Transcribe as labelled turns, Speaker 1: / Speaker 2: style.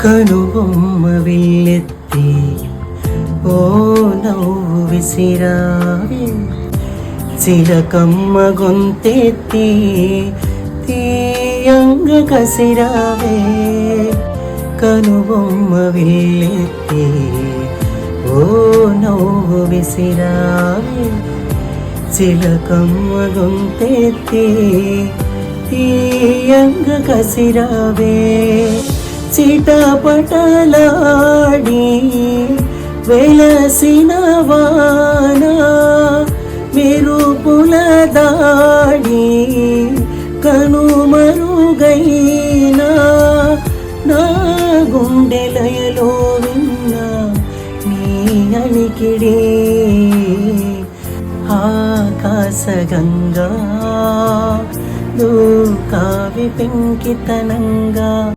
Speaker 1: కనుబొమ్మ విల్లెత్తి ఓ నవ్వు విసిరావే, చిలకమ్మ గొంతెత్తి తీయంగ కసిరావే. కనుబొమ్మ విల్లెత్తి ఓ నవ్వు విసిరావే, చిలకమ్మ గొంతెత్తి తీయంగ కసిరావే. చిటపటలాడి వెలసిన వాన మెరుపుల దాడి కనుమరుగైనా నా గుండెలయలో విన్న నీ అలికిడి ఆకాశగంగా దూకావి పెంకితనంగా.